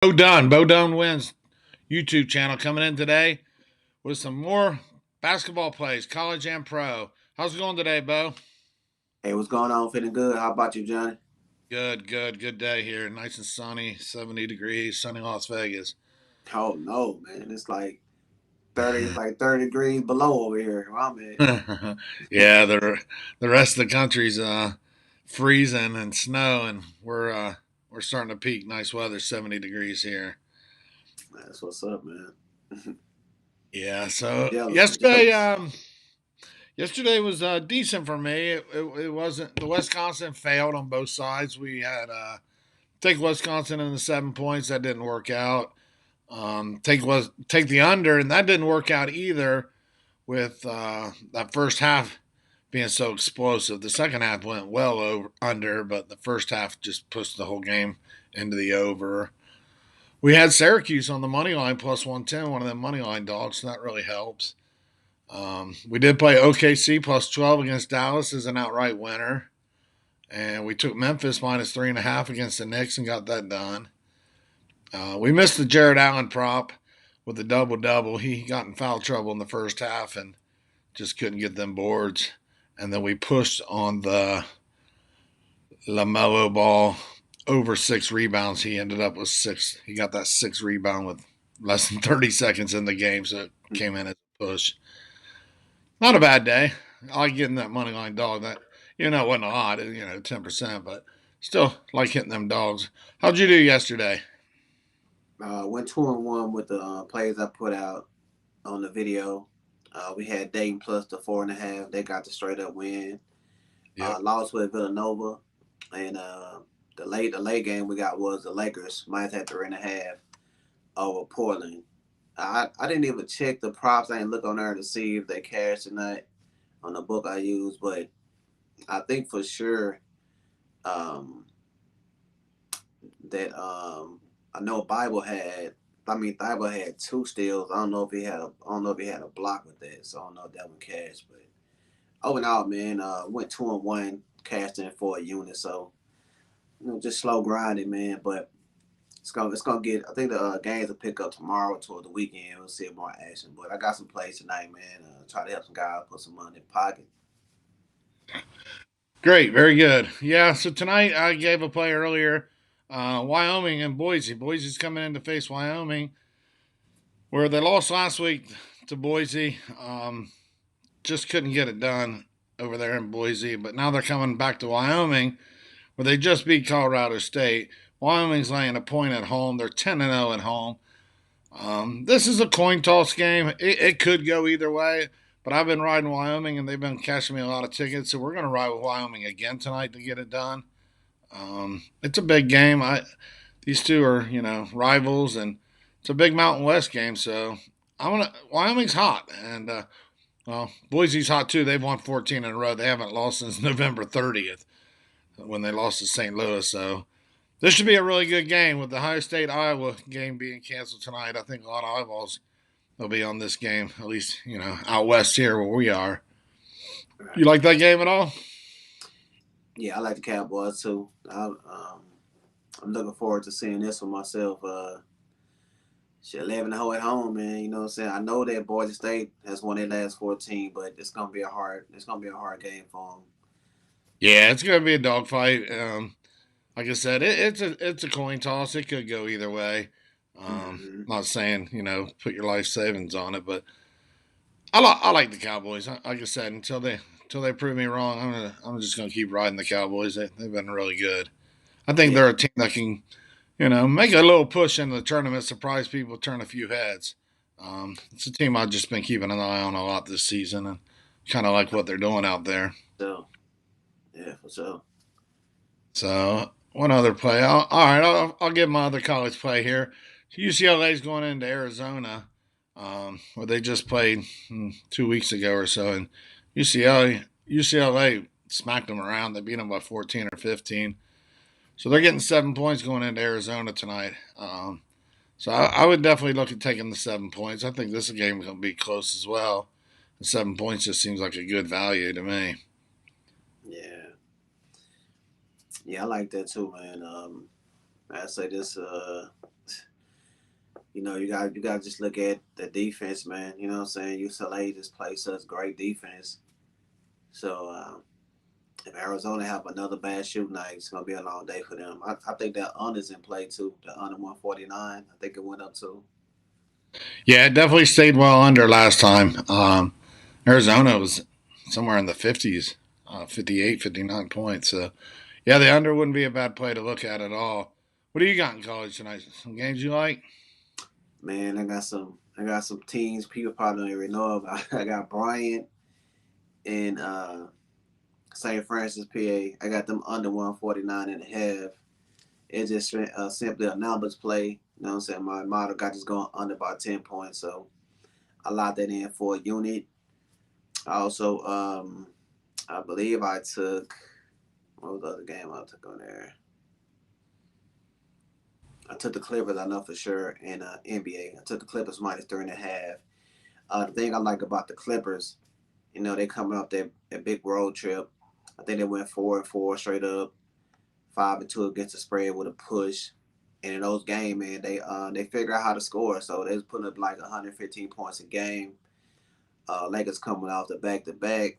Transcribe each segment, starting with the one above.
Bo Dunn wins YouTube channel coming in today with some more basketball plays, college and pro. How's it going today, Bo? Hey, what's going on? Feeling good? How about you, Johnny? Good day here. Nice and sunny, 70 degrees, sunny Las Vegas. Oh no, man! It's like 30, it's like 30 degrees below over here where I'm at. Yeah, the rest of the country's freezing and snow, and we're starting to peak. Nice weather, 70 degrees here. That's what's up, man. Yeah. So Jealous, yesterday, jealous. yesterday was decent for me. It wasn't. The Wisconsin failed on both sides. We had take Wisconsin in the 7 points. That didn't work out. Take the under, and that didn't work out either. With that first half being so explosive, the second half went well over under, but the first half just pushed the whole game into the over. We had Syracuse on the money line plus 110, one of them money line dogs, so that really helps. We did play OKC plus 12 against Dallas as an outright winner. And we took Memphis minus 3.5 against the Knicks and got that done. We missed the Jared Allen prop with the double double. He got in foul trouble in the first half and just couldn't get them boards. And then we pushed on the LaMelo ball over 6 rebounds. He ended up with six. He got that 6 rebound with less than 30 seconds in the game, so it came in as a push. Not a bad day. I like getting that money line dog. That it wasn't a lot, 10%, but still like hitting them dogs. How'd you do yesterday? Went 2-1 with the plays I put out on the video. We had Dayton plus the 4.5. They got the straight up win. Yep. Lost with Villanova, and the late game we got was the Lakers minus had 3.5 over Portland. I didn't even check the props. I didn't look on there to see if they cashed or not on the book I used, but I think for sure um, that I know Bible had two steals. I don't know if he had a block with that, so I don't know if that one cashed. But over and out, man, went 2-1, cashed in for a unit. So just slow grinding, man. But it's gonna get. I think the games will pick up tomorrow toward the weekend. We'll see more action. But I got some plays tonight, man. Try to help some guys put some money in pocket. Great, very good. Yeah, so tonight I gave a play earlier. Wyoming and Boise. Boise's coming in to face Wyoming, where they lost last week to Boise. Just couldn't get it done over there in Boise, but now they're coming back to Wyoming, where they just beat Colorado State. Wyoming's laying a point at home. They're 10-0 at home. This is a coin toss game. It could go either way, but I've been riding Wyoming and they've been cashing me a lot of tickets, so we're going to ride with Wyoming again tonight to get it done. It's a big game. These two are rivals, and it's a big Mountain West game. So Wyoming's hot, and well, Boise's hot too. They've won 14 in a row. They haven't lost since November 30th when they lost to St. Louis. So this should be a really good game with the Ohio State Iowa game being canceled tonight. I think a lot of eyeballs will be on this game, at least out west here where we are. You Right. like that game at all? Yeah, I like the Cowboys too. I'm looking forward to seeing this one myself. Shit, 11-0 at home, man. You know what I'm saying? I know that Boise State has won their last 14, but it's gonna be a hard game for them. Yeah, it's going to be a dogfight. Like I said, it's a coin toss. It could go either way. Mm-hmm. Not saying put your life savings on it, but I like the Cowboys. Like I said, until they prove me wrong, I'm just gonna keep riding the Cowboys. They've been really good. I think Yeah, they're a team that can make a little push into the tournament, surprise people, turn a few heads. It's a team I've just been keeping an eye on a lot this season, and kind of like what they're doing out there. so yeah, for sure. So one other play. All right, I'll give my other college play here. UCLA's going into Arizona, where they just played 2 weeks ago or so, and UCLA smacked them around. They beat them by 14 or 15. So they're getting 7 points going into Arizona tonight. So I would definitely look at taking the 7 points. I think this game is going to be close as well. And 7 points just seems like a good value to me. Yeah, yeah, I like that too, man. I say this. You got to just look at the defense, man. You know what I'm saying? UCLA just plays such great defense. So if Arizona have another bad shooting night, it's gonna be a long day for them. I think that under's in play too. The under 149. I think it went up too. Yeah, it definitely stayed well under last time. Arizona was somewhere in the 50s, 58, 59 points. So, yeah, the under wouldn't be a bad play to look at all. What do you got in college tonight? Some games you like? Man, I got some teams people probably don't even know about. I got Bryant and St. Francis, PA. I got them under 149 and a half. It's just simply a numbers play. You know what I'm saying? My model got just going under by 10 points. So I locked that in for a unit. I also, I believe I took, what was the other game I took on there? I took the Clippers, I know for sure, in NBA. I took the Clippers minus 3.5. The thing I like about the Clippers, they coming off that big road trip. I think they went 4-4 straight up, 5-2 against the spread with a push. And in those games, man, they figure out how to score. So they was putting up like 115 points a game. Lakers coming off the back to back.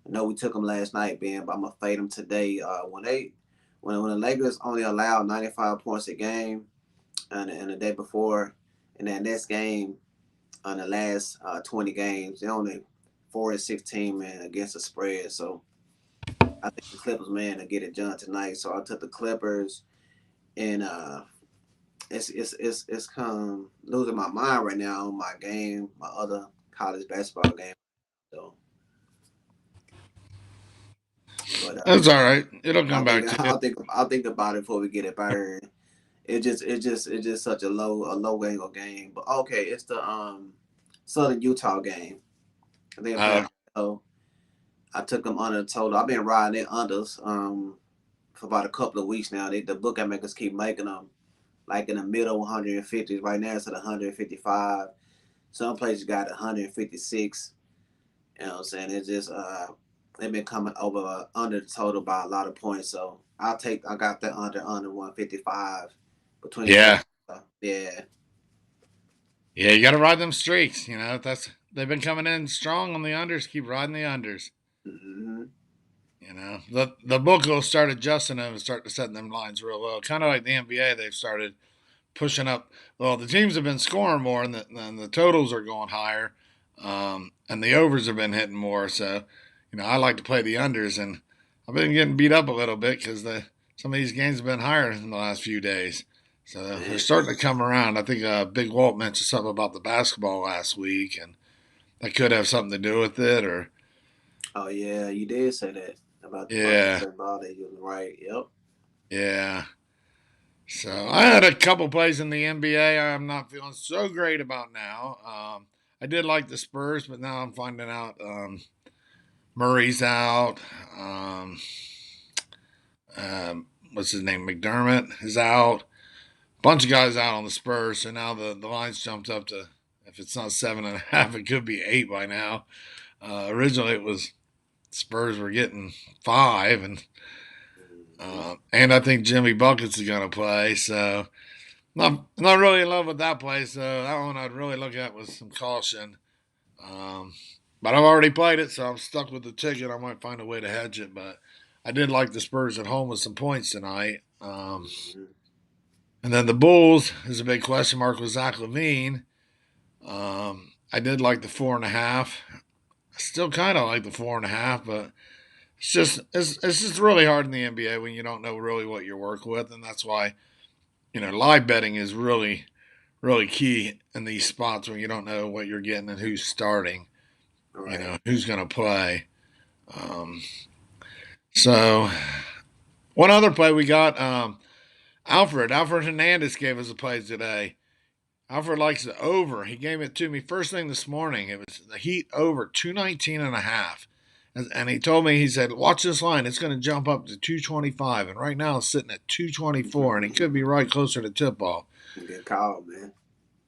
I know we took them last night, Ben, but I'm gonna fade them today. When the Lakers only allowed 95 points a game, and the day before, and that next game on the last 20 games, they only 4-16, man, against the spread. So I think the Clippers, man, to get it done tonight. So I took the Clippers, and it's come losing my mind right now on my other college basketball game. So, but That's all right. It'll come I'll think back to you. I'll think about it before we get it better. It's just such a low angle game. But okay, it's the Southern Utah game. I think they're playing. So I took them under the total. I've been riding their unders for about a couple of weeks now. The bookmakers keep making them like in the middle 150s. Right now it's at 155. Some places got 156. You know what I'm saying? It's just they've been coming over under the total by a lot of points. So I got that under 155 between the Yeah. yeah. Yeah, you got to ride them streaks. That's they've been coming in strong on the unders. Keep riding the unders. Mm-hmm. The book will start adjusting them and start to set them lines real low. Kind of like the NBA, they've started pushing up. Well, the teams have been scoring more, and the totals are going higher, and the overs have been hitting more. So, I like to play the unders, and I've been getting beat up a little bit because some of these games have been higher in the last few days. So they're Man. starting to come around. I think Big Walt mentioned something about the basketball last week, and that could have something to do with it. Or Oh yeah, you did say that about the yeah, basketball. That you was right. Yep. yeah. So I had a couple plays in the NBA I'm not feeling so great about now. I did like the Spurs, but now I'm finding out Murray's out. Um, what's his name? McDermott is out. Bunch of guys out on the Spurs, so now the line's jumped up to, if it's not 7.5, it could be 8 by now. Originally it was Spurs were getting 5, Mm-hmm. and I think Jimmy Buckets is going to play. So not really in love with that play, so that one I'd really look at with some caution. Um, but I've already played it, so I'm stuck with the ticket. I might find a way to hedge it, but I did like the Spurs at home with some points tonight. Mm-hmm. And then the Bulls is a big question mark with Zach Levine. I did like the 4.5. I still kind of like the 4.5, but it's just really hard in the NBA when you don't know really what you're working with, and that's why live betting is really key in these spots when you don't know what you're getting and who's starting, All right. who's going to play. Um, so, one other play we got, Alfred Hernandez gave us a play today. Alfred likes the over. He gave it to me first thing this morning. It was the Heat over 219.5. And he told me, he said, watch this line. It's going to jump up to 225. And right now it's sitting at 224. And he could be right closer to tip ball. Good call, man.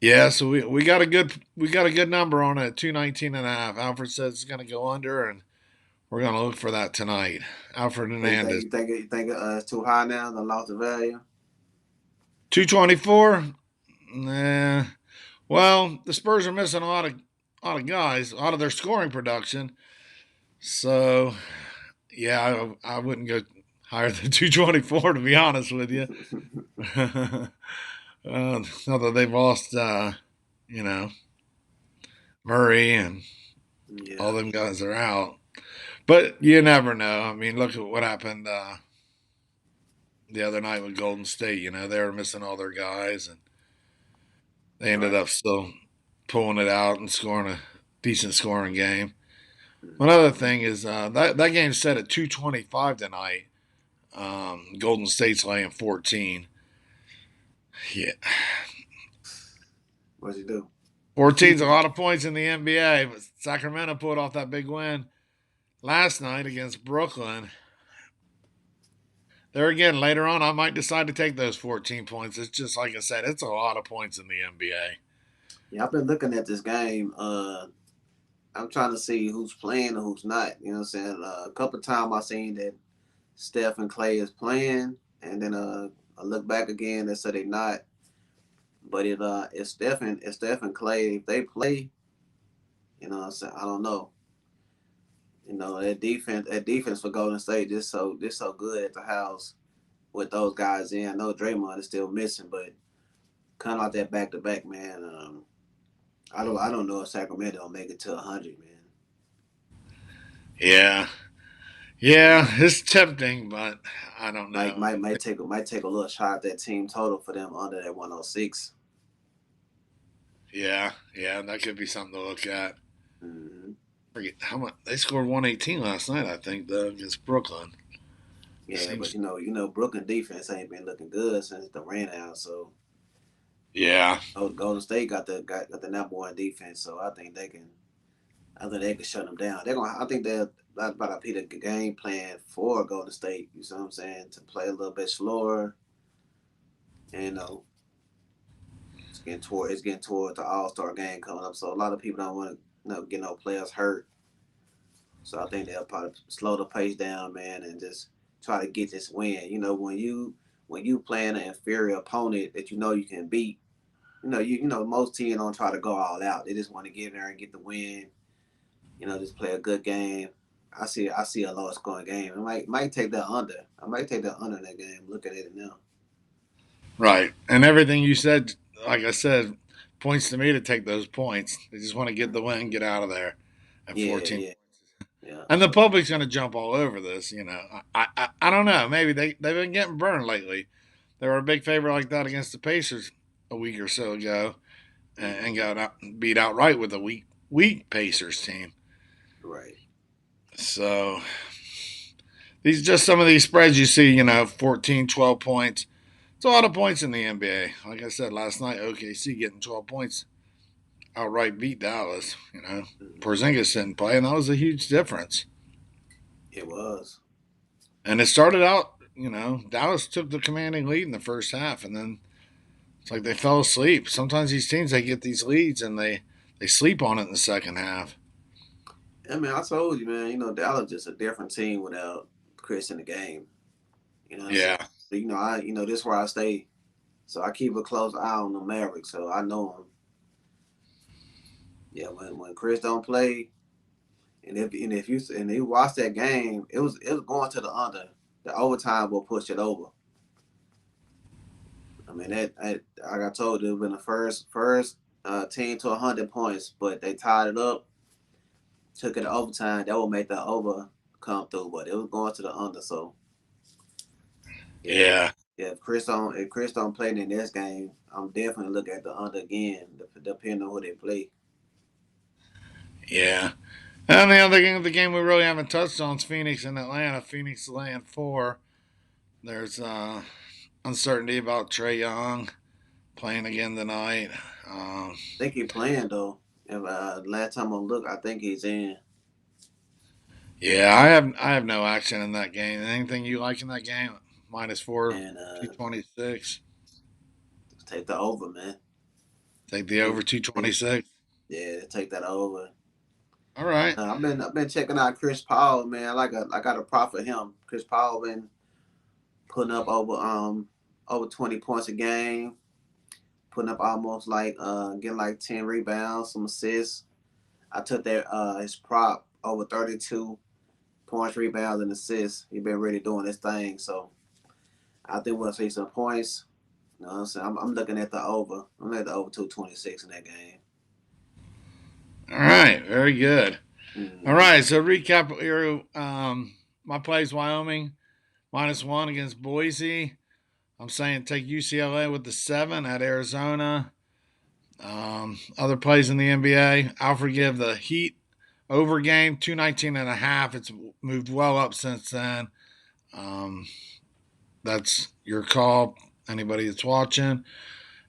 Yeah, so we got a good number on it at 219.5. Alfred says it's going to go under, and we're going to look for that tonight. Alfred So you think Hernandez. you think you think it's too high now? The loss of value. 224. Nah. Well, the Spurs are missing a lot of guys, a lot of their scoring production. So, yeah, I wouldn't go higher than 224 to be honest with you. Not that they've lost, you know, Murray and all Yeah. them guys are out. But you never know. I mean, look at what happened the other night with Golden State. They were missing all their guys, and they ended Right. up still pulling it out and scoring a decent scoring game. One Mm-hmm. other thing is that game's set at 225 tonight. Golden State's laying 14. Yeah, What'd you do? 14's a lot of points in the NBA, but Sacramento pulled off that big win last night against Brooklyn. There again, later on, I might decide to take those 14 points. It's just like I said, it's a lot of points in the NBA. Yeah, I've been looking at this game. I'm trying to see who's playing and who's not. You know what I'm saying? A couple of times I seen that Steph and Clay is playing, and then I look back again. They said they not. But it's Steph and Clay. If they play, you know what I'm saying? I don't know. That defense for Golden State just so good at the house with those guys in. I know Draymond is still missing, but kind of like that back to back, man. I don't know if Sacramento will make it to 100, man. Yeah, yeah, it's tempting, but I don't Might know. might might take a little shot at that team total for them under that 106. Yeah, yeah, that could be something to look at. Mm-hmm. Forget how much they scored 118 last night. I think though against Brooklyn. Yeah, but Seems. Brooklyn defense ain't been looking good since the rain out. So Yeah, Golden State got the number one defense. So I think they can shut them down. I think they're about to be the game plan for Golden State. You see what I'm saying? To play a little bit slower. And, it's getting toward the All Star game coming up. So a lot of people don't want to get no players hurt. So I think they'll probably slow the pace down, man, and just try to get this win. When you playing an inferior opponent that you can beat, most teams don't try to go all out. They just want to get in there and get the win. Just play a good game. I see a low scoring game. I might take that under. I might take that under in that game. Looking at it now. right. And everything you said, like I said, points to me to take those points. They just want to get the win, get out of there at Yeah, 14. yeah, yeah. And the So public's going to jump all over this. I don't know. Maybe they've been getting burned lately. They were a big favorite like that against the Pacers a week or so ago, and mhm, got beat outright with a weak Pacers team. right. So these just some of these spreads you see. 14, 12 points. It's a lot of points in the NBA. Like I said last night, OKC getting 12 points outright beat Dallas. Mhm. Porzingis didn't play, and that was a huge difference. It was. And it started out, Dallas took the commanding lead in the first half, and then it's like they fell asleep. Sometimes these teams they get these leads and they sleep on it in the second half. I mean, I told you, man. Dallas just a different team without Chris in the game. You know what I'm saying? Yeah, This is where I stay. So I keep a close eye on the Mavericks. So I know them. Yeah, when Chris don't play, and if you watch that game, it was going to the under. The overtime will push it over. I mean like I told you, it been the first team to 100 points, but they tied it up, took it to overtime. That will make the over come through, but it was going to the under. So yeah, yeah, yeah. If Chris don't play in the next game, I'm definitely looking at the under again, depending on who they play. yeah. And the other game, the game we really haven't touched on is Phoenix and Atlanta. Phoenix laying 4. There's uncertainty about Trey Young playing again tonight. Um, I think he's playing though. If last time I looked, I think he's in. yeah, I have no action in that game. Anything you like in that game? -4, And 226. take the over, man. Take the Think, over think, 226. yeah, take that over. All right. I've been checking out Chris Paul, man. I got a prop for him. Chris Paul been putting up over 20 points a game, putting up almost like getting like 10 rebounds, some assists. I took that his prop over 32 points, rebounds, and assists. He been really doing this thing. So I think we'll see some points. You know what I'm saying? I'm looking at the over. I'm at the over 226 in that game. All right, very good. All Mm-hmm. right, so recap here. My plays Wyoming -1 against Boise. I'm saying take UCLA with the 7 at Arizona. Other plays in the NBA, I'll forgive the Heat over game 219.5. It's moved well up since then. Um, that's your call. Anybody that's watching,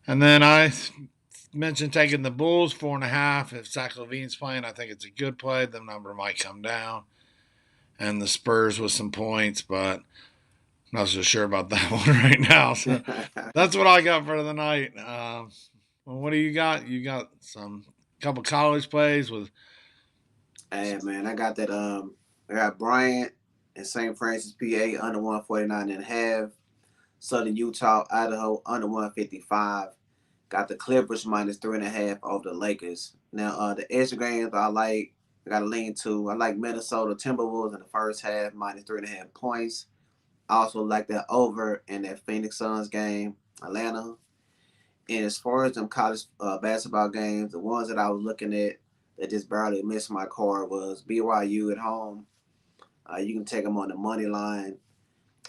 and then I mentioned taking the Bulls 4.5. If Zach Levine's playing, I think it's a good play. The number might come down, and the Spurs with some points, but I'm not so sure about that one right now. So that's what I got for the night. Well, what do you got? You got some couple college plays with. Hey man, I got that. I got Bryant and St. Francis, PA under 149.5. Southern Utah, Idaho under 155. Got the Clippers -3.5 over the Lakers. Now the extra games I got to lean to. I like Minnesota Timberwolves in the first half -3.5 points. I also like that over in that Phoenix Suns game, Atlanta. And as far as them college basketball games, the ones that I was looking at that just barely missed my card was BYU at home. You can take them on the money line.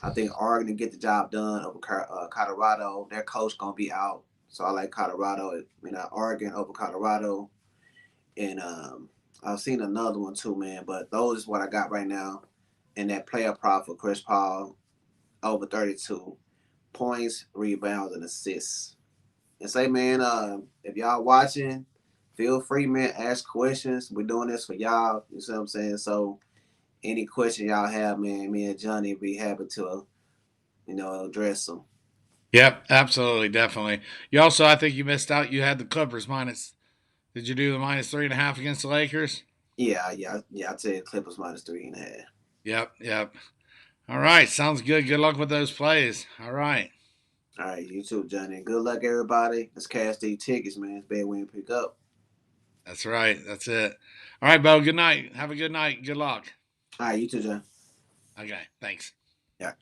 I think Oregon to get the job done over Colorado. Their coach gonna be out, so I like Colorado. Oregon over Colorado, and I've seen another one too, man. But those is what I got right now. And that player prop for Chris Paul over 32 points, rebounds, and assists. And say, man, if y'all watching, feel free, man, ask questions. We're doing this for y'all. You see what I'm saying? So any question y'all have, man, me and Johnny be happy to, address them. Yep, absolutely, definitely. You also, I think you missed out. You had the Clippers minus. Did you do the -3.5 against the Lakers? Yeah. I tell you, Clippers -3.5. Yep, yep. All right, sounds good. Good luck with those plays. All right. All right, you too, Johnny. Good luck, everybody. Let's cash these tickets, man. It's bad we pick up. That's right. That's it. All right, Bo. Good night. Have a good night. Good luck. All right, you too, John. Okay. Thanks. Yeah.